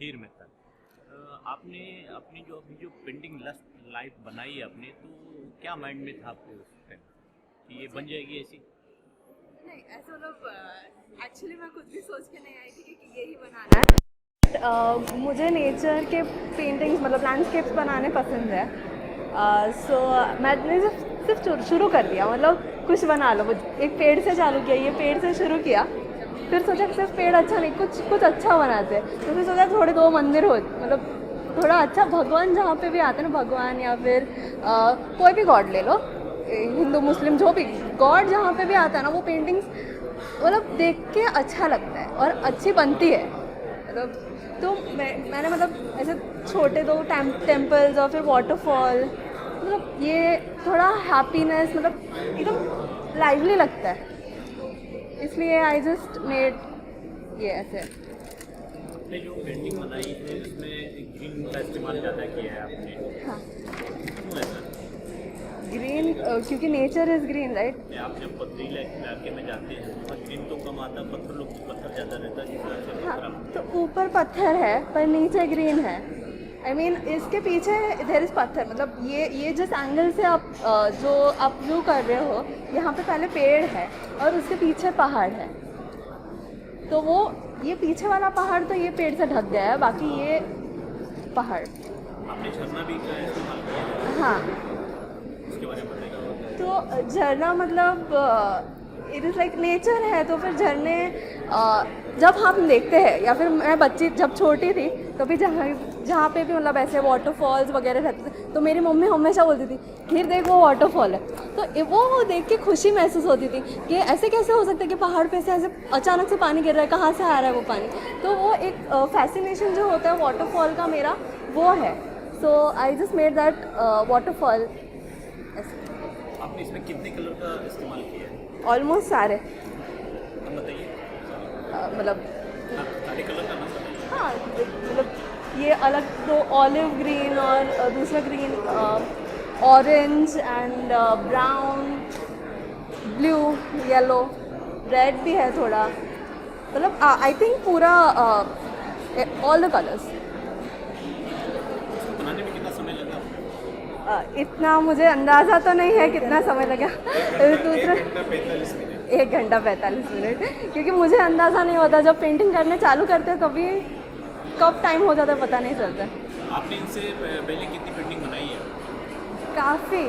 हीर मेहता। आपने अपनी जो अभी जो पेंटिंग लाइफ बनाई है आपने, तो क्या माइंड में था आपके उस टाइम कि ये बन जाएगी ऐसी? नहीं, ऐसा मतलब एक्चुअली मैं कुछ भी सोच के नहीं आई थी कि यही बनाना है। मुझे नेचर के पेंटिंग्स मतलब लैंडस्केप्स बनाने पसंद है। सो मैंने सिर्फ शुरू कर दिया, मतलब कुछ बना लो। एक पेड़ से चालू किया, ये पेड़ से शुरू किया, फिर सोचा कि सिर्फ पेड़ अच्छा नहीं, कुछ अच्छा बनाते हैं। तो फिर सोचा थोड़े दो मंदिर हो, मतलब थोड़ा अच्छा भगवान जहाँ पे भी आते हैं ना, भगवान या फिर कोई भी गॉड ले लो, हिंदू मुस्लिम जो भी गॉड जहाँ पे भी आता है ना, वो पेंटिंग्स मतलब देख के अच्छा लगता है और अच्छी बनती है। मतलब तो मैंने मतलब ऐसे छोटे दो टेम्पल्स और फिर वाटरफॉल, मतलब ये थोड़ा हैप्पीनेस, मतलब एकदम लाइवली लगता है, इसलिए आई जस्ट मेड ये ऐसे। आपने जो पेंटिंग बनाई है उसमें ग्रीन का इस्तेमाल ज़्यादा किया है आपने। हाँ, क्यों ऐसा? ग्रीन क्योंकि नेचर इज़ ग्रीन, राइट। आप जब पथरीले इलाके में जाते हैं तो ग्रीन तो कम आता, पत्थर ज़्यादा रहता है, जिस तरह से हाँ, पत्थर तो ऊपर पत्थर है पर नीचे ग्रीन है। आई मीन इसके पीछे देयर इज़ पत्थर, मतलब ये जिस एंगल से आप जो आप व्यू कर रहे हो, यहाँ पे पहले पेड़ है और उसके पीछे पहाड़ है। तो वो ये पीछे वाला पहाड़ तो ये पेड़ से ढक गया है, बाकी ये पहाड़। आपने झरना भी का इस्तेमाल किया है, हाँ, उसके बारे में बताइए। तो झरना मतलब इट इज़ लाइक नेचर है, तो फिर झरने जब हम देखते हैं, या फिर मैं बच्ची जब छोटी थी तो भी जहाँ पे भी मतलब ऐसे वाटरफॉल्स वगैरह रहते थे, तो मेरी मम्मी हमेशा बोलती थी फिर देख वो वाटरफॉल है। तो वो देख के खुशी महसूस होती थी कि ऐसे कैसे हो सकता है कि पहाड़ पे से ऐसे अचानक से पानी गिर रहा है, कहाँ से आ रहा है वो पानी। तो वो एक फैसिनेशन जो होता है वाटरफॉल का मेरा, वो है। So I just made that waterfall. आपने इसमें कितने कलर का इस्तेमाल किया है? ऑलमोस्ट सारे, हम बताइए। मतलब सारे कलर का नाम बताइए। हाँ, मतलब ये अलग तो ऑलिव ग्रीन और दूसरा green orange and brown, blue, yellow, red भी है थोड़ा, मतलब आई थिंक पूरा ऑल द कलर्स। बनाने में कितना समय लगा? इतना मुझे अंदाज़ा तो नहीं है कितना समय लगा। दूसरा 1 घंटा 45 मिनट, क्योंकि मुझे अंदाज़ा नहीं होता, जब पेंटिंग करने चालू करते हैं तभी कब टाइम हो जाता है पता नहीं चलता। आपने इनसे पहले कितनी पेंटिंग बनाई है? काफ़ी,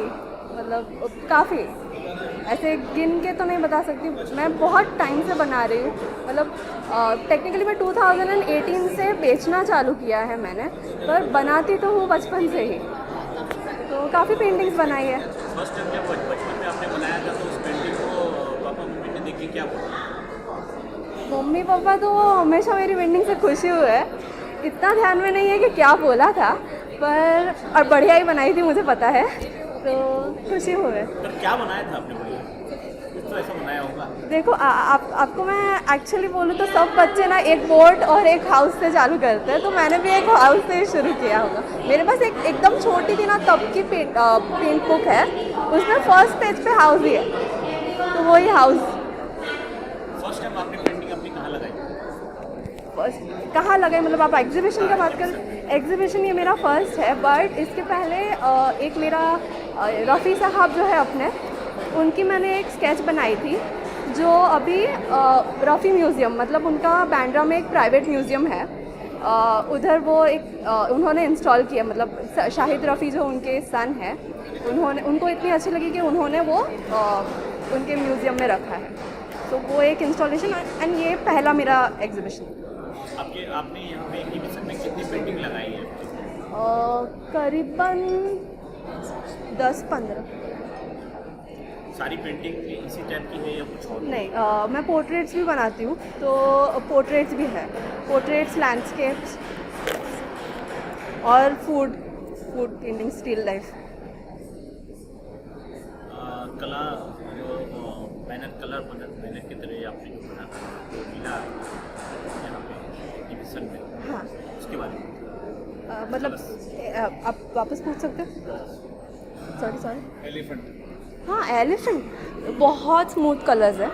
मतलब काफ़ी, ऐसे गिन के तो नहीं बता सकती। मैं बहुत टाइम से बना रही हूँ, मतलब टेक्निकली मैं 2018 से बेचना चालू किया है मैंने, पर बनाती तो हूँ बचपन से ही, तो काफ़ी पेंटिंग्स बनाई है। फर्स्ट टाइम जब बचपन में आपने बनाया था तो उस पेंटिंग को पापा मम्मी ने देख के क्या बोला? मम्मी पापा तो हमेशा मेरी पेंटिंग से खुशी हुए हैं। इतना ध्यान में नहीं है कि क्या बोला था, पर और बढ़िया ही बनाई थी मुझे पता है, तो खुशी हुए। तो क्या बनाया था आपने बढ़िया? कुछ तो ऐसा बनाया होगा। देखो आपको मैं एक्चुअली बोलूँ तो सब बच्चे ना एक बोट और एक हाउस से चालू करते हैं, तो मैंने भी एक हाउस से शुरू किया होगा। मेरे पास एक एकदम छोटी थी ना तब की पेंट बुक है, उसमें फर्स्ट पेज पे हाउस ही है, तो वही हाउस। फर्स्ट टाइम आपने पेंटिंग अपनी कहाँ लगाई? कहाँ लगाई मतलब आप एग्जीबिशन की बात करें? एग्जीबिशन ये मेरा फर्स्ट है, बट इसके पहले एक मेरा रफ़ी साहब जो है अपने, उनकी मैंने एक स्केच बनाई थी जो अभी रफ़ी म्यूज़ियम, मतलब उनका बांद्रा में एक प्राइवेट म्यूज़ियम है, उधर वो एक उन्होंने इंस्टॉल किया, मतलब शाहिद रफ़ी जो उनके सन हैं, उनको इतनी अच्छी लगी कि उन्होंने वो उनके म्यूज़ियम में रखा है, तो वो एक इंस्टॉलेशन। एंड ये पहला मेरा एग्जीबिशन। आपने यहाँ पे एग्जीबिशन में कितनी पेंटिंग लगाई है? करीबन 10-15। सारी पेंटिंग इसी टाइप की है या कुछ और? नहीं, मैं पोर्ट्रेट्स भी बनाती हूँ, तो पोर्ट्रेट्स भी है, पोर्ट्रेट्स, लैंडस्केप्स और फूड पेंटिंग, स्टिल लाइफ। कला जो मेहनत की तरह आपने जो बना वो मिला यहाँ पे एग्जीबिशन में, हाँ, उसके बारे में मतलब आप वापस पूछ सकते हो? सॉरी। एलिफेंट। हाँ, एलिफेंट बहुत स्मूथ कलर्स है,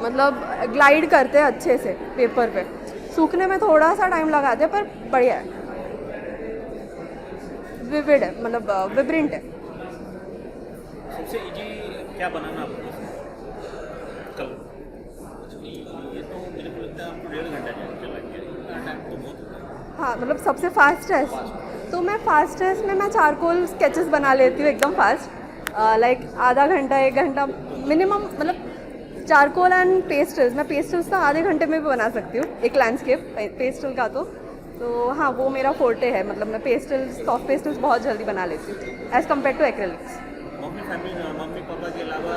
मतलब ग्लाइड करते हैं अच्छे से पेपर पे, सूखने में थोड़ा सा टाइम लगाते हैं पर बढ़िया है, विविड है, मतलब विब्रेंट है। सबसे इजी क्या बनाना आपको कल? ये तो मेरे को लगता है आपको 1.5 घंटा चला गया, टाइम तो बहुत होता है। हाँ, मतलब सबसे फास्टेस्ट तो मैं फास्टेस्ट में मैं चारकोल स्केचेस बना लेती हूँ एकदम फास्ट, लाइक आधा घंटा 1 घंटा मिनिमम, मतलब चारकोल एंड पेस्टल्स, मैं पेस्टल्स तो आधे घंटे में भी बना सकती हूँ, एक लैंडस्केप पेस्टल का तो हाँ, वो मेरा फोर्टे है, मतलब मैं पेस्टल्स, सॉफ्ट पेस्टल्स बहुत जल्दी बना लेती हूँ as compare to acrylics. Mummy papa के अलावा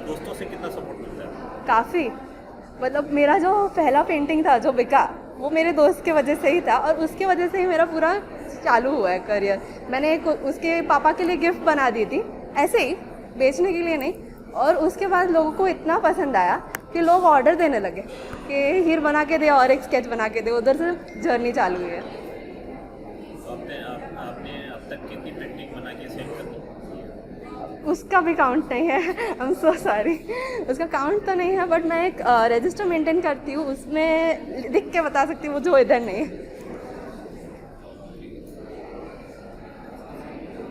दोस्तों से कितना सपोर्ट मिलता है? काफ़ी, मतलब मेरा जो पहला पेंटिंग था जो बिका, वो मेरे दोस्त की वजह से ही था, और उसके वजह से ही मेरा पूरा चालू हुआ है करियर। मैंने एक उसके पापा के लिए गिफ्ट बना दी थी, ऐसे ही बेचने के लिए नहीं, और उसके बाद लोगों को इतना पसंद आया कि लोग ऑर्डर देने लगे कि हीर बना के दे और एक स्केच बना के दे, उधर से जर्नी चालू हुई है। आपने अब तक कितनी पेंटिंग बना के सेल कर दी? उसका भी काउंट नहीं है, आई एम सो सॉरी, उसका काउंट तो नहीं है, बट मैं एक रजिस्टर मेंटेन करती हूँ, उसमें लिख के बता सकती हूँ, वो जो इधर नहीं है।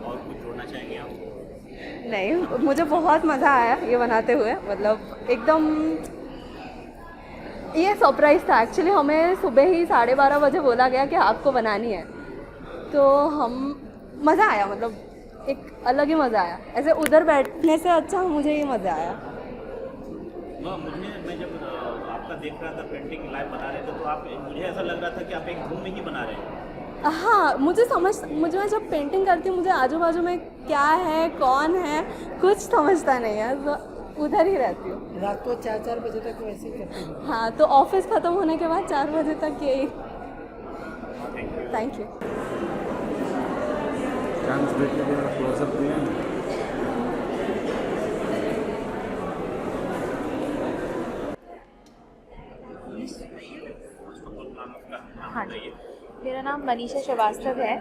और कुछ जोड़ना चाहेंगे आप? नहीं, मुझे बहुत मज़ा आया ये बनाते हुए, मतलब एकदम ये सरप्राइज़ था एक्चुअली। हमें सुबह ही 12:30 बजे बोला गया कि आपको बनानी है, तो हम मज़ा आया, मतलब एक अलग ही मज़ा आया, ऐसे उधर बैठने से अच्छा मुझे ये मज़ा आया। मैं जब आपका देख रहा था पेंटिंग लाइव बना रहे थे, तो मुझे ऐसा लग रहा था कि आप एक धुन में ही बना रहे हैं। हाँ, मुझे मैं जब पेंटिंग करती हूँ, मुझे आजू बाजू में क्या है कौन है कुछ समझता नहीं है, तो उधर ही रहती हूँ। रात को 4-4 बजे तक वैसे ही करती हूँ। हाँ, तो ऑफिस ख़त्म होने के बाद 4 बजे तक यही। Thank you. चांस देके क्लोजअप दिया। हाँ, मेरा नाम मनीषा श्रीवास्तव है।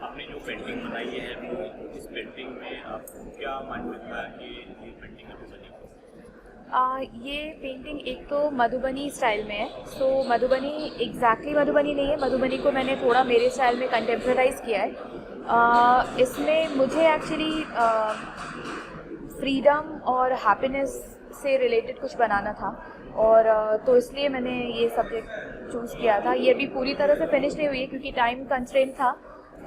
आपने जो पेंटिंग बनाई है, वो इस पेंटिंग में आपको क्या माइंड में था कि ये पेंटिंग अभी बनी? ये पेंटिंग एक तो मधुबनी स्टाइल में है, सो मधुबनी एग्जैक्टली मधुबनी नहीं है, मधुबनी को मैंने थोड़ा मेरे स्टाइल में कंटेम्परराइज़ किया है। इसमें मुझे एक्चुअली फ्रीडम और हैप्पीनेस से रिलेटेड कुछ बनाना था, और तो इसलिए मैंने ये सब्जेक्ट चूज़ किया था। ये अभी पूरी तरह से फिनिश नहीं हुई है क्योंकि टाइम कंस्ट्रेंट था,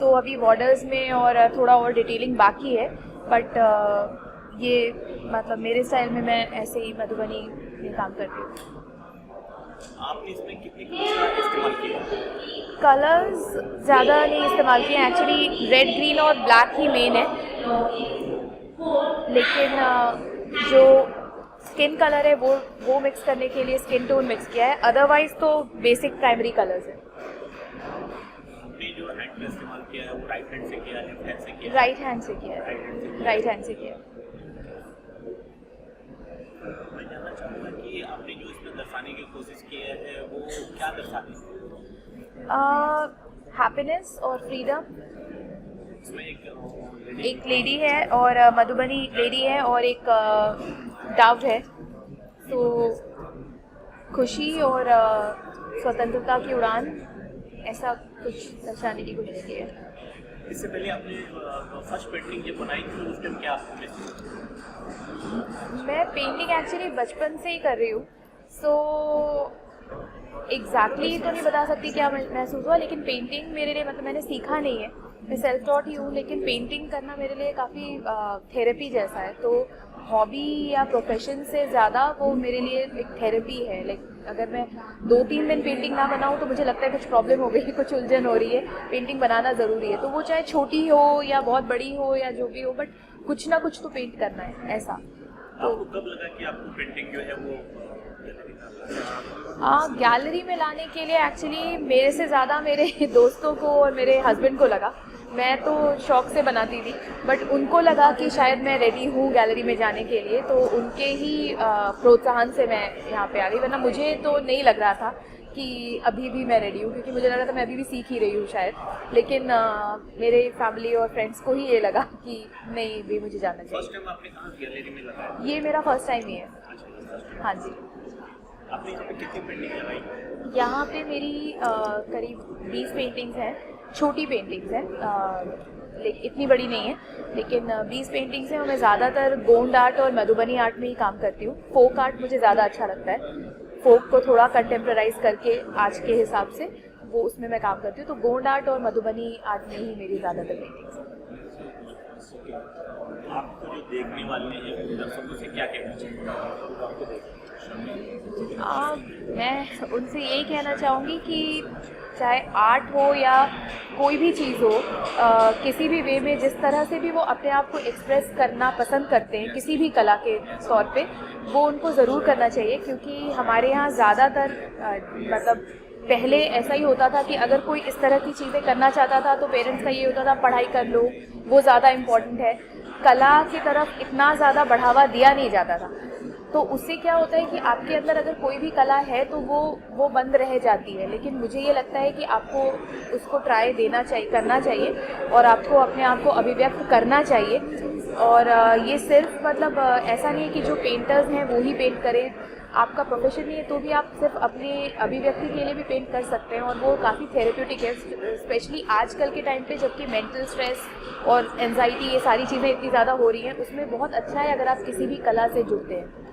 तो अभी बॉर्डर्स में और थोड़ा और डिटेलिंग बाकी है, बट ये मतलब मेरे स्टाइल में मैं ऐसे ही मधुबनी में काम करती हूँ। आपने इसमें कितने कलर्स इस्तेमाल किए? कलर्स ज़्यादा नहीं इस्तेमाल किए, एक्चुअली रेड, ग्रीन और ब्लैक ही मेन है, लेकिन जो स्किन कलर है वो मिक्स करने के लिए स्किन टोन मिक्स किया है, अदरवाइज तो बेसिक प्राइमरी कलर्स है। आपने जो हैंड का इस्तेमाल किया है वो राइट हैंड से किया है, लेफ्ट हैंड से किया है? राइट हैंड से किया है, राइट हैंड से किया है। मैं जानना चाहूँगा कि आपने जो इसमें दर्शाने की कोशिश की है वो क्या दर्शाने? हैप्पीनेस और फ्रीडम। इसमें एक लेडी है और मधुबनी लेडी है और एक डव है, तो खुशी और स्वतंत्रता की उड़ान, ऐसा कुछ दर्शाने की कोशिश की है। इससे पहले आपने फर्स्ट पेंटिंग जब बनाई थी तो उस टाइम क्या आपको महसूस? मैं पेंटिंग एक्चुअली बचपन से ही कर रही हूँ, सो एग्जैक्टली तो नहीं बता सकती क्या महसूस हुआ, लेकिन पेंटिंग मेरे लिए मतलब मैंने सीखा नहीं है, मैं सेल्फ टॉट ही हूँ, लेकिन पेंटिंग करना मेरे लिए काफ़ी थेरेपी जैसा है। तो हॉबी या प्रोफेशन से ज़्यादा वो मेरे लिए एक थेरेपी है। लाइक अगर मैं 2-3 दिन पेंटिंग ना बनाऊँ तो मुझे लगता है कुछ प्रॉब्लम हो गई, कुछ उलझन हो रही है, पेंटिंग बनाना ज़रूरी है। तो वो चाहे छोटी हो या बहुत बड़ी हो या जो भी हो, बट कुछ ना कुछ तो पेंट करना है, ऐसा। तो आपको कब लगा कि आपको पेंटिंग जो है वो गैलरी में लाने के लिए एक्चुअली मेरे से ज़्यादा मेरे दोस्तों को और मेरे हस्बैंड को लगा। मैं तो शौक से बनाती थी, बट उनको लगा कि शायद मैं रेडी हूँ गैलरी में जाने के लिए, तो उनके ही प्रोत्साहन से मैं यहाँ पे आ गई। वरना मुझे तो नहीं लग रहा था कि अभी भी मैं रेडी हूँ, क्योंकि मुझे लग रहा था मैं अभी भी सीख ही रही हूँ शायद, लेकिन मेरे फैमिली और फ्रेंड्स को ही ये लगा कि नहीं भी मुझे जाना चाहिए। फर्स्ट टाइम आपने कहाँ गैलरी में लगाया? ये मेरा फर्स्ट टाइम ही है। हाँ जी। आपने यहाँ पे कितनी पेंटिंग लगाई? यहाँ पे मेरी करीब 20 पेंटिंग्स हैं, छोटी पेंटिंग्स हैं, इतनी बड़ी नहीं है, लेकिन 20 पेंटिंग्स हैं और मैं ज़्यादातर गोंड आर्ट और मधुबनी आर्ट में ही काम करती हूँ। फोक आर्ट मुझे ज़्यादा अच्छा लगता है, फोक को थोड़ा कंटेम्पराइज करके आज के हिसाब से वो उसमें मैं काम करती हूँ। तो गोंड आर्ट और मधुबनी आर्ट में ही मेरी ज़्यादातर पेंटिंग्स हैं। आपको जो देखने वाले हैं दर्शकों से क्या कहना चाहिए? मैं उनसे यही कहना चाहूँगी कि चाहे आर्ट हो या कोई भी चीज़ हो, किसी भी वे में जिस तरह से भी वो अपने आप को एक्सप्रेस करना पसंद करते हैं किसी भी कला के तौर पे, वो उनको ज़रूर करना चाहिए। क्योंकि हमारे यहाँ ज़्यादातर मतलब पहले ऐसा ही होता था कि अगर कोई इस तरह की चीज़ें करना चाहता था तो पेरेंट्स का ये होता था पढ़ाई कर लो, वो ज़्यादा इम्पॉर्टेंट है, कला की तरफ इतना ज़्यादा बढ़ावा दिया नहीं जाता था। तो उससे क्या होता है कि आपके अंदर अगर कोई भी कला है तो वो बंद रह जाती है। लेकिन मुझे ये लगता है कि आपको उसको ट्राई देना चाहिए, करना चाहिए, और आपको अपने आप को अभिव्यक्त करना चाहिए। और ये सिर्फ मतलब ऐसा नहीं है कि जो पेंटर्स हैं वो ही पेंट करें, आपका प्रोफेशन नहीं है तो भी आप सिर्फ अपनी अभिव्यक्ति के लिए भी पेंट कर सकते हैं, और वो काफ़ी थेरेप्यूटिक है, स्पेशली आजकल के टाइम पे जबकि मेंटल स्ट्रेस और एंजाइटी ये सारी चीज़ें इतनी ज़्यादा हो रही हैं, उसमें बहुत अच्छा है अगर आप किसी भी कला से जुड़ते हैं।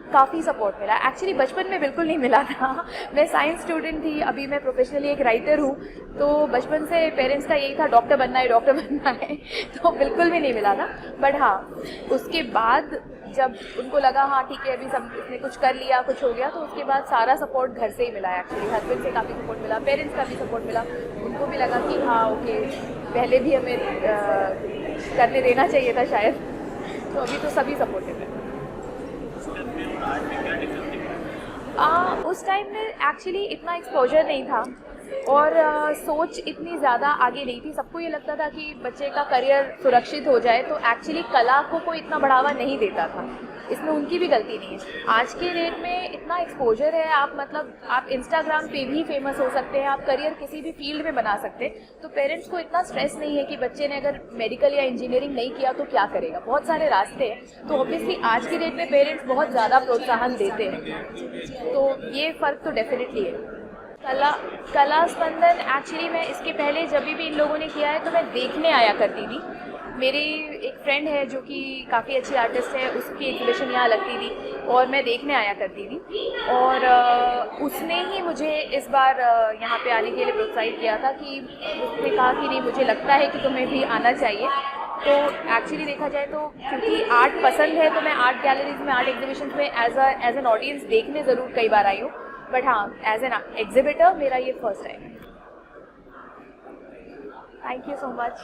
काफ़ी सपोर्ट मिला, एक्चुअली बचपन में बिल्कुल नहीं मिला था। मैं साइंस स्टूडेंट थी, अभी मैं प्रोफेशनली एक राइटर हूँ, तो बचपन से पेरेंट्स का यही था डॉक्टर बनना है, डॉक्टर बनना है, तो बिल्कुल भी नहीं मिला था। बट हाँ, उसके बाद जब उनको लगा हाँ ठीक है अभी सब इसने कुछ कर लिया, कुछ हो गया, तो उसके बाद सारा सपोर्ट घर से ही मिला है। एक्चुअली हस्बैंड से काफ़ी सपोर्ट मिला, पेरेंट्स का भी सपोर्ट मिला, उनको भी लगा कि हाँ ओके पहले भी हमें करने देना चाहिए था शायद, तो अभी तो सभी सपोर्टिव है। उस टाइम में एक्चुअली इतना एक्सपोजर नहीं था और सोच इतनी ज़्यादा आगे नहीं थी। सबको ये लगता था कि बच्चे का करियर सुरक्षित हो जाए, तो एक्चुअली कला को कोई इतना बढ़ावा नहीं देता था। इसमें उनकी भी गलती नहीं है। आज के डेट में इतना एक्सपोजर है, आप इंस्टाग्राम पे भी फेमस हो सकते हैं, आप करियर किसी भी फील्ड में बना सकते हैं, तो पेरेंट्स को इतना स्ट्रेस नहीं है कि बच्चे ने अगर मेडिकल या इंजीनियरिंग नहीं किया तो क्या करेगा। बहुत सारे रास्ते हैं, तो ऑब्वियसली आज की डेट में पेरेंट्स बहुत ज़्यादा प्रोत्साहन देते हैं, तो ये फ़र्क तो डेफिनेटली है। कला स्पंदन एक्चुअली मैं इसके पहले जब भी इन लोगों ने किया है तो मैं देखने आया करती थी। मेरी एक फ्रेंड है जो कि काफ़ी अच्छी आर्टिस्ट है, उसकी एग्जीबिशन यहाँ लगती थी और मैं देखने आया करती थी, और उसने ही मुझे इस बार यहाँ पे आने के लिए प्रोत्साहित किया था कि उसने कहा कि नहीं मुझे लगता है कि तुम्हें भी आना चाहिए। तो एक्चुअली देखा जाए तो क्योंकि आर्ट पसंद है तो मैं आर्ट गैलरीज में, आर्ट एग्जीबिशंस में एज एन ऑडियंस देखने ज़रूर कई बार आई हूँ, बट हाँ एज एन एग्जिबिटर मेरा ये फर्स्ट टाइम है। Thank you so much.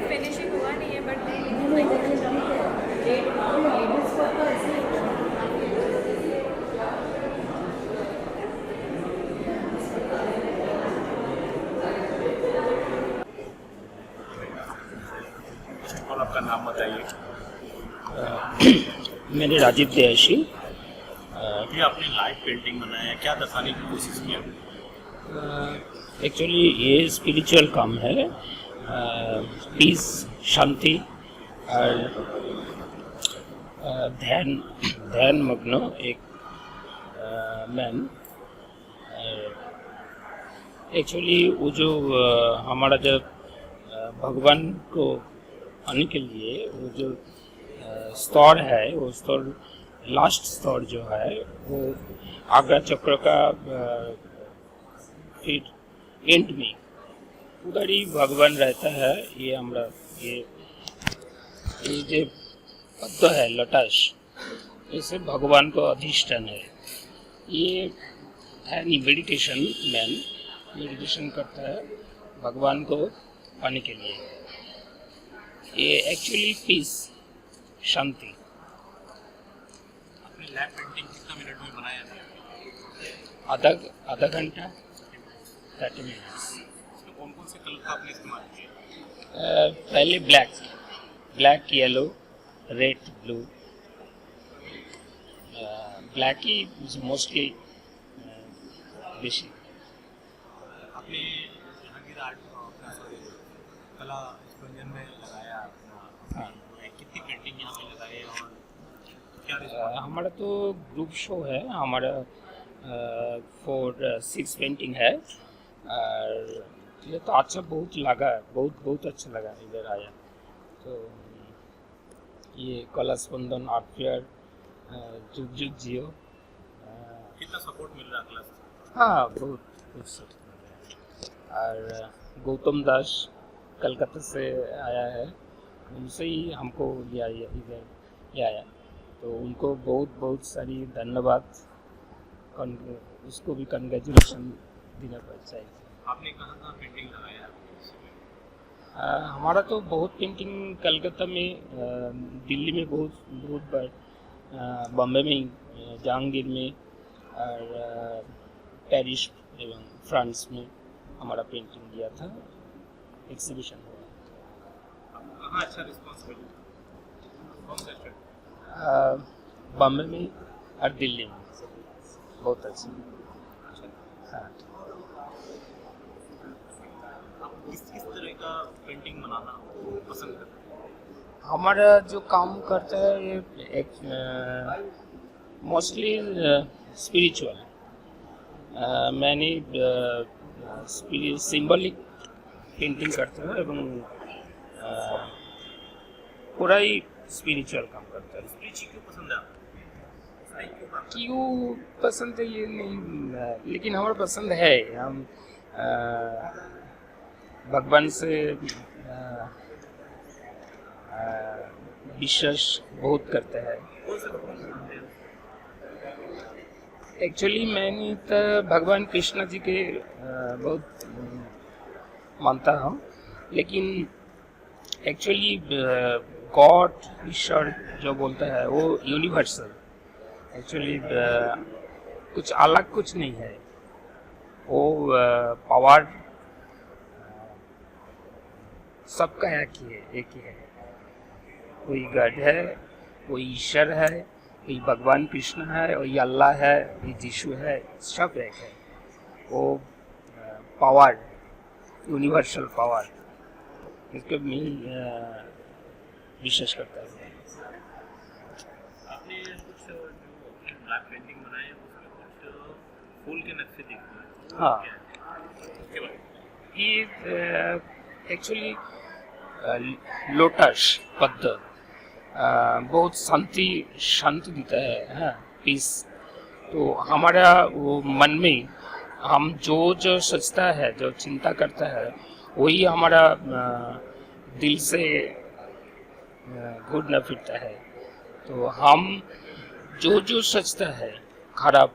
Finishing हुआ नहीं है बट और आपका नाम बताइए। मेरे राजीव दयाशी। ये आपने लाइव पेंटिंग बनाया, क्या दर्शाने की कोशिश की आपने? एक्चुअली ये स्पिरिचुअल काम है, पीस, शांति और ध्यान मग्न एक मैन। एक्चुअली वो जो हमारा जब भगवान को आने के लिए वो जो स्तर है, वो स्तर लास्ट स्तर जो है वो आज्ञा चक्र का फिर एंड में उधर ही भगवान रहता है। ये हमारा ये जो पद है लोटस, इससे भगवान को अधिष्ठान है। ये है मेडिटेशन मैन, मेडिटेशन करता है भगवान को पाने के लिए। ये एक्चुअली पीस, शांति। आपने लाइव पेंटिंग कितना मिनट में बनाया था? आधा घंटा 30 मिनट्स। इसमें कौन कौन से कलर का आपने इस्तेमाल किया? पहले black, yellow, red, blue. Black ही मोस्टली बेसिक। आपने जहांगीर आर्ट कला स्पंजन में लगाया अपना, हाँ। कितनी पेंटिंग यहाँ पे लगाए और क्या रिस्पॉन्स? हमारा तो ग्रुप शो है, हमारा 4-6 पेंटिंग है। और ये तो अच्छा बहुत लगा, बहुत अच्छा लगा इधर आया। तो ये कला स्पंदन आर्ट फेयर, जुग जियो। कितना सपोर्ट मिल रहा है क्लास? हाँ, बहुत कुछ support मिल रहा है। और गौतम दास कलकत्ता से आया है, उनसे ही हमको लिया इधर आया। तो उनको बहुत सारी धन्यवाद, उसको भी कंग्रेचुलेशन देना चाहिए। आपने कहाँ पेंटिंग लगाया? हमारा तो बहुत पेंटिंग कलकत्ता में, दिल्ली में बहुत बार, बॉम्बे में, जहांगीर में और पेरिस एवं फ्रांस में हमारा पेंटिंग दिया था, एग्जीबिशन हुआ। कहाँ अच्छा रिस्पॉन्स मिला? कौन सा स्टेट? बॉम्बे में और दिल्ली में बहुत अच्छा। हाँ। आप किस तरह का पेंटिंग बनाना पसंद करते हैं? हमारा जो काम करता है ये एक मोस्टली स्पिरिचुअल। मैंने सिंबलिक पेंटिंग करता हूँ एवं पूरा ही स्पिरिचुअल काम करता है। स्पिरिचुअल क्यों पसंद है आपको? क्यों पसंद है ये नहीं, लेकिन हमारा पसंद है। हम भगवान से विश्वास बहुत करते हैं। एक्चुअली मैंने तो भगवान कृष्ण जी के बहुत मानता हूँ, लेकिन एक्चुअली गॉड, ईश्वर जो बोलता है वो यूनिवर्सल। एक्चुअली कुछ अलग कुछ नहीं है, वो पावर सबका एक ही है। कोई गॉड है, कोई ईश्वर है, कोई भगवान कृष्ण है, कोई अल्लाह है, कोई यीशु है, सब एक है। वो पावर, यूनिवर्सल पावर, इसको मैं विश्वास करता हूँ। आपने कुछ जो ब्लैक पेंटिंग बनाए उसमें कुछ फूल के नक्शे दिखते हैं? हाँ, उसके बारे में ये एक्चुअली लोटस पद्म बहुत शांति देता है, हाँ, पीस। तो हमारा वो मन में हम जो सोचता है, जो चिंता करता है, वही हमारा दिल से घूमना फिरता है। तो हम जो सोचता है, खराब,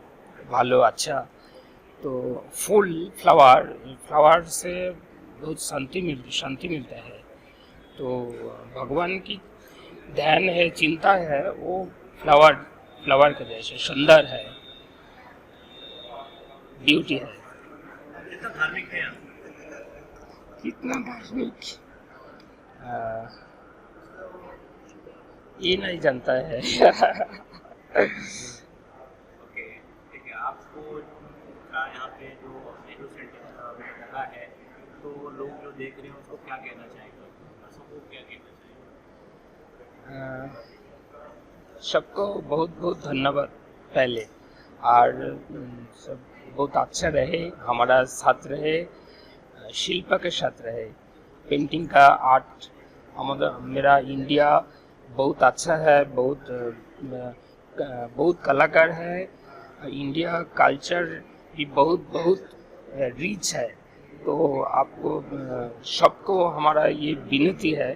भालो, अच्छा, तो फूल फ्लावर से बहुत शांति मिलता है। तो भगवान की ध्यान है, चिंता है, वो फ्लावर के जैसे सुंदर है, ब्यूटी है। कितना धार्मिक है आप? कितना धार्मिक ये नहीं जानता है। ओके, ठीक है। आपको क्या यहाँ पे जो नेहरू सेंटर में लगा है, तो लोग जो देख रहे हैं उसको क्या कहना चाहेंगे, दर्शकों को क्या कहना चाहेंगे? सबको बहुत बहुत धन्यवाद पहले, और सब बहुत अच्छा रहे, हमारा साथ रहे, शिल्प के साथ रहे, पेंटिंग का आर्ट मेरा इंडिया बहुत अच्छा है, बहुत कलाकार है, इंडिया कल्चर भी बहुत रिच है। तो आपको सबको हमारा ये विनती है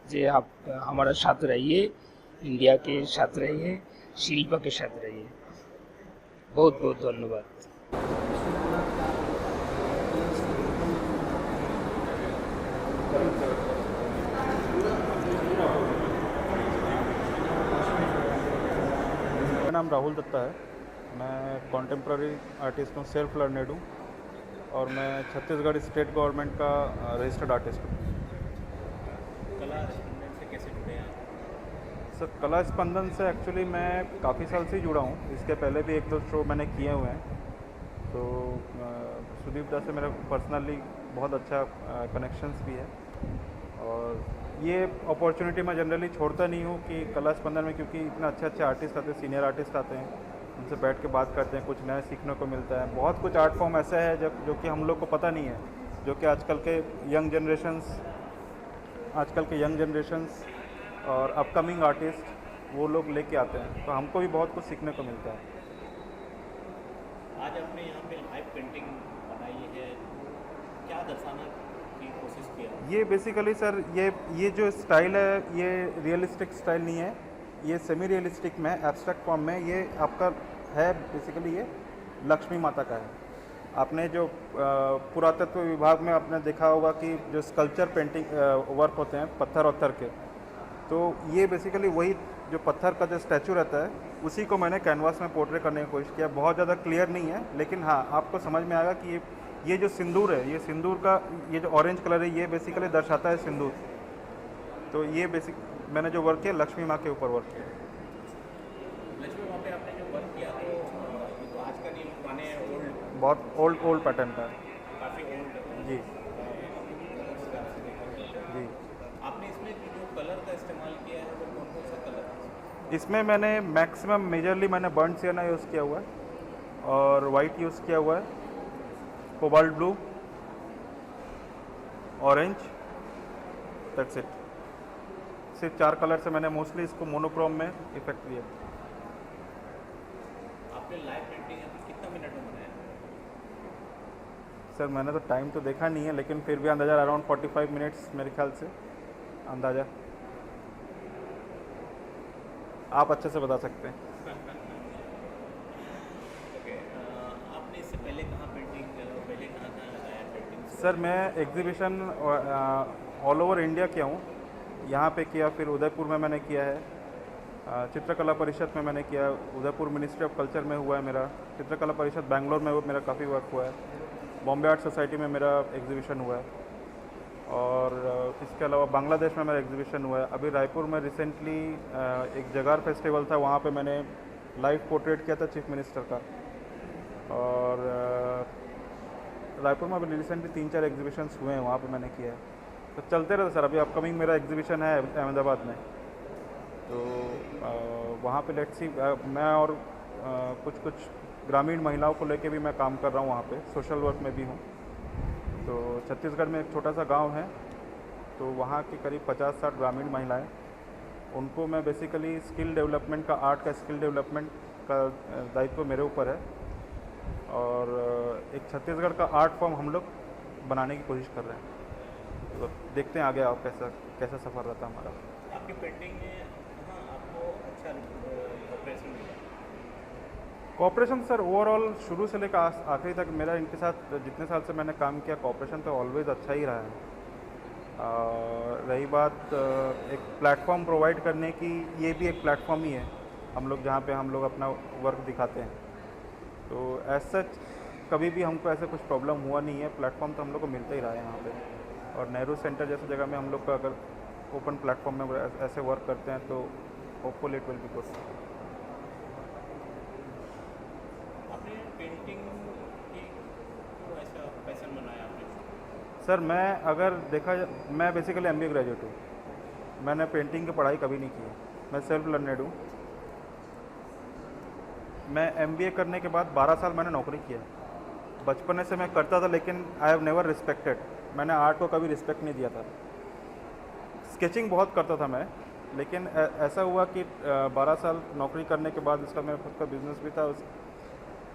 कि आप हमारा साथ रहिए, इंडिया के साथ रहिए, शिल्प के साथ रहिए। बहुत बहुत धन्यवाद। मेरा नाम राहुल दत्ता है। मैं कॉन्टेम्प्ररी आर्टिस्ट हूँ, सेल्फ लर्नेड हूँ, और मैं छत्तीसगढ़ स्टेट गवर्नमेंट का रजिस्टर्ड आर्टिस्ट हूँ। कला स्पंदन से कैसे जुड़े आप? सर, कला स्पंदन से एक्चुअली मैं काफ़ी साल से ही जुड़ा हूँ। इसके पहले भी एक दो शो मैंने किए हुए हैं। तो सुदीप दा से मेरा पर्सनली बहुत अच्छा कनेक्शंस भी है, और ये अपॉर्चुनिटी मैं जनरली छोड़ता नहीं हूँ कि कला स्पंदन में, क्योंकि इतना अच्छे आर्टिस्ट आते हैं, सीनियर आर्टिस्ट आते हैं, उनसे बैठ के बात करते हैं, कुछ नया सीखने को मिलता है। बहुत कुछ आर्ट फॉर्म ऐसा है जो कि हम लोग को पता नहीं है, जो कि आजकल के यंग जनरेशन्स और अपकमिंग आर्टिस्ट वो लोग लेके आते हैं, तो हमको भी बहुत कुछ सीखने को मिलता है। आज आपने यहाँ पे लाइव पेंटिंग बनाई है, क्या दर्शाना की कोशिश किया? ये बेसिकली सर, ये जो स्टाइल है, ये रियलिस्टिक स्टाइल नहीं है, ये सेमी रियलिस्टिक में, एब्स्ट्रैक्ट फॉर्म में। ये आपका है बेसिकली, ये लक्ष्मी माता का है। आपने जो पुरातत्व विभाग में आपने देखा होगा कि जो स्कल्पचर पेंटिंग वर्क होते हैं पत्थर के, तो ये बेसिकली वही जो पत्थर का जो स्टैचू रहता है, उसी को मैंने कैनवास में पोर्ट्रे करने की कोशिश किया। बहुत ज़्यादा क्लियर नहीं है, लेकिन हाँ, आपको समझ में आएगा कि ये जो सिंदूर है, ये सिंदूर का ये जो ऑरेंज कलर है, ये बेसिकली दर्शाता है सिंदूर। तो ये बेसिक मैंने जो वर्क किया, लक्ष्मी माँ के ऊपर वर्क किया। लक्ष्मी माँ पे आपने जो वर्क किया, तो आज का नहीं, पुराने बहुत ओल्ड पैटर्न का है। काफ़ी ओल्ड जी जी। आपने इसमें जो कलर का इस्तेमाल किया है, वो कौन कौन सा कलर है? इसमें मैंने मैक्सिमम मेजरली मैंने बर्न सियाना यूज़ किया हुआ है, और वाइट यूज़ किया हुआ है, cobalt blue, orange, that's it. सिर्फ 4 कलर से मैंने मोस्टली इसको मोनोक्रोम में इफेक्ट दिया। आपने लाइव पेंटिंग अभी कितना मिनट में बनाया? सर, मैंने तो टाइम तो देखा नहीं है, लेकिन फिर भी अंदाज़ा अराउंड 45 मिनट्स मेरे ख्याल से अंदाज़ा। आप अच्छे से बता सकते हैं। ओके, आपने इससे पहले कहाँ लगाया पेंटिंग? सर, मैं एग्जीबिशन ऑल ओवर इंडिया किया हूँ। यहाँ पे किया, फिर उदयपुर में मैंने किया है, चित्रकला परिषद में मैंने किया, उदयपुर मिनिस्ट्री ऑफ कल्चर में हुआ है मेरा, चित्रकला परिषद बैंगलोर में मेरा काफ़ी वर्क हुआ है, बॉम्बे आर्ट सोसाइटी में मेरा एग्जीबिशन हुआ है, और इसके अलावा बांग्लादेश में मेरा एग्जीबिशन हुआ है। अभी रायपुर में रिसेंटली एक जगार फेस्टिवल था, वहाँ पे मैंने लाइव पोर्ट्रेट किया था चीफ मिनिस्टर का। और रायपुर में अभी रिसेंटली 3-4 एग्जीबिशंस हुए हैं, वहाँ पे मैंने किया है। तो चलते रहते सर। अभी अपकमिंग मेरा एग्जीबिशन है अहमदाबाद में, तो वहाँ पे लेट्स सी, मैं और कुछ ग्रामीण महिलाओं को लेके भी मैं काम कर रहा हूँ, वहाँ पे सोशल वर्क में भी हूँ। तो छत्तीसगढ़ में एक छोटा सा गांव है, तो वहाँ की करीब 50-60 ग्रामीण महिलाएं, उनको मैं बेसिकली स्किल डेवलपमेंट का, आर्ट का स्किल डेवलपमेंट का दायित्व मेरे ऊपर है, और एक छत्तीसगढ़ का आर्ट फॉर्म हम लोग बनाने की कोशिश कर रहे हैं। तो देखते हैं आगे आप कैसा सफ़र रहता हमारा। आपकी पेंटिंग में आपको अच्छा ऑपरेशन मिला? कॉपरेशन सर ओवरऑल शुरू से लेकर आखिरी तक मेरा इनके साथ जितने साल से मैंने काम किया कॉपरेशन तो ऑलवेज अच्छा ही रहा है। रही बात एक प्लेटफॉर्म प्रोवाइड करने की, ये भी एक प्लेटफॉर्म ही है हम लोग जहाँ पे हम लोग अपना वर्क दिखाते हैं। तो एज सच कभी भी हमको ऐसे कुछ प्रॉब्लम हुआ नहीं है, प्लेटफॉर्म तो हम लोग को मिलता ही रहा है यहाँ पे। और नेहरू सेंटर जैसी जगह में हम लोग का अगर ओपन प्लेटफॉर्म में ऐसे वर्क करते हैं तो hopeful it will be good. आपने पेंटिंग की क्यों ऐसा पैशन बनाया आपने? सर मैं अगर देखा मैं बेसिकली MBA ग्रेजुएट हूँ, मैंने पेंटिंग की पढ़ाई कभी नहीं की है, मैं सेल्फ लर्नेड हूँ। मैं MBA करने के बाद 12 साल मैंने नौकरी किया। बचपन से मैं करता था लेकिन आई हैव नेवर रिस्पेक्टेड, मैंने आर्ट को कभी रिस्पेक्ट नहीं दिया था। स्केचिंग बहुत करता था मैं, लेकिन ऐसा हुआ कि 12 साल नौकरी करने के बाद इसका मेरा खुद का बिजनेस भी था।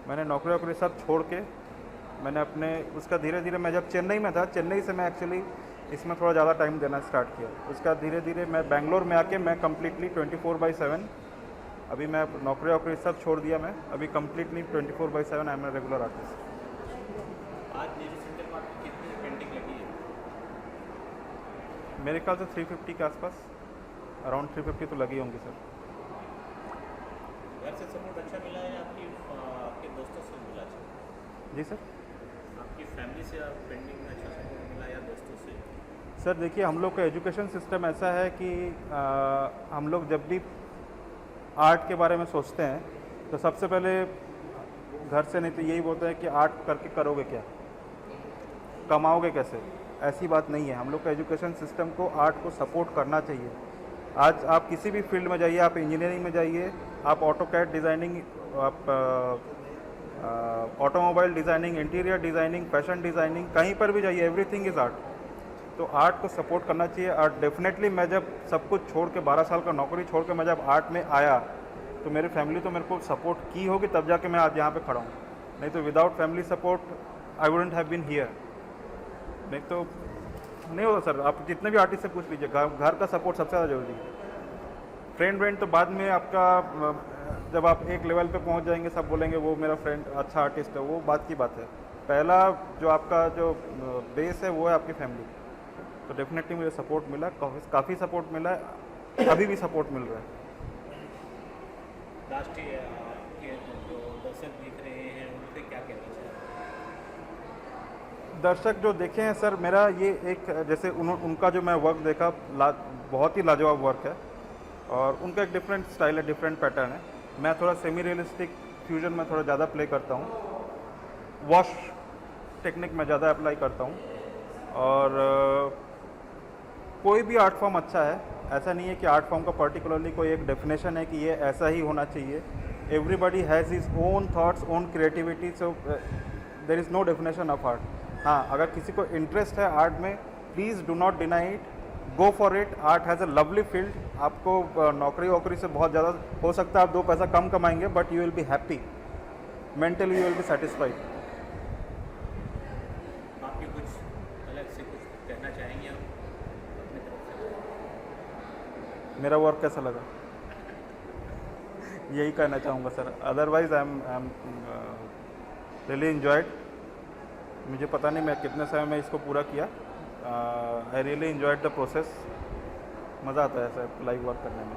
मैंने नौकरी वोकरी सब छोड़ के मैंने अपने उसका धीरे धीरे, मैं जब चेन्नई में था, चेन्नई से मैं एक्चुअली इसमें थोड़ा ज़्यादा टाइम देना स्टार्ट किया। उसका धीरे धीरे मैं बेंगलोर में आके मैं कम्प्लीटली 24/7, अभी मैं नौकरी वोकरी सब छोड़ दिया, मैं अभी completely 24/7 I am a regular artist. आज नेहरू सेंटर में आपकी कितनी पेंटिंग लगी है? मेरे ख्याल से 350 के आसपास, अराउंड 350 तो लगी होंगी सर। घर से सपोर्ट अच्छा मिला है आपके दोस्तों से मिला? जी सर। आपकी फैमिली से पेंटिंग में अच्छा सपोर्ट मिला या दोस्तों से? सर देखिए हम लोग का एजुकेशन सिस्टम ऐसा है कि हम लोग जब भी आर्ट के बारे में सोचते हैं तो सबसे पहले घर से नहीं तो यही बोलते हैं कि आर्ट करके करोगे क्या, कमाओगे कैसे। ऐसी बात नहीं है, हम लोग का एजुकेशन सिस्टम को आर्ट को सपोर्ट करना चाहिए। आज आप किसी भी फील्ड में जाइए, आप इंजीनियरिंग में जाइए, आप ऑटोकैड डिज़ाइनिंग, आप automobile designing, interior designing, fashion designing, कहीं पर भी जाइए, एवरीथिंग इज़ आर्ट। तो आर्ट को सपोर्ट करना चाहिए। और डेफिनेटली मैं जब सब कुछ छोड़ के 12 साल का नौकरी छोड़ के मैं जब आर्ट में आया तो मेरी फैमिली तो मेरे को सपोर्ट की होगी, तब जाके मैं आज यहाँ पे खड़ा हूँ। नहीं तो without family support I wouldn't have been here. नहीं तो नहीं होता सर। आप जितने भी आर्टिस्ट से पूछ लीजिए, घर का सपोर्ट सबसे ज़्यादा जरूरी है। फ्रेंड व्रेंड तो बाद में आपका, जब आप एक लेवल पे पहुंच जाएंगे सब बोलेंगे वो मेरा फ्रेंड अच्छा आर्टिस्ट है, वो बात की बात है। पहला जो आपका जो बेस है वो है आपकी फैमिली। तो डेफिनेटली मुझे सपोर्ट मिला, काफ़ी सपोर्ट मिला है, अभी भी सपोर्ट मिल रहा है। राष्ट्रीय के जो दर्शक देख रहे हैं उनसे क्या कहना चाहिए? दर्शक जो देखे हैं सर, मेरा ये एक जैसे उनका जो मैं वर्क देखा बहुत ही लाजवाब वर्क है और उनका एक डिफरेंट स्टाइल है, डिफरेंट पैटर्न है। मैं थोड़ा सेमी रियलिस्टिक फ्यूजन में थोड़ा ज़्यादा प्ले करता हूँ, वॉश टेक्निक में ज़्यादा अप्लाई करता हूँ। और कोई भी आर्ट फॉर्म अच्छा है, ऐसा नहीं है कि आर्ट फॉर्म का पर्टिकुलरली कोई एक डेफिनेशन है कि ये ऐसा ही होना चाहिए। Everybody has his own thoughts, own creativity, so there is no definition of art. हाँ, अगर किसी को इंटरेस्ट है आर्ट में, please do not deny it, go for it. Art has a lovely field. आपको नौकरी वोकरी से बहुत ज़्यादा हो सकता है, आप 2 पैसा कम कमाएंगे, but you will be happy, mentally you will be satisfied. आपकी कुछ अलग से कुछ कहना चाहेंगे आप अपनी तरफ से? मेरा वर्क कैसा लगा यही कहना चाहूँगा sir. Otherwise I am really enjoyed. मुझे पता नहीं मैं कितने समय में इसको पूरा किया। I really enjoyed the process. मज़ा आता है सर लाइव वर्क करने में।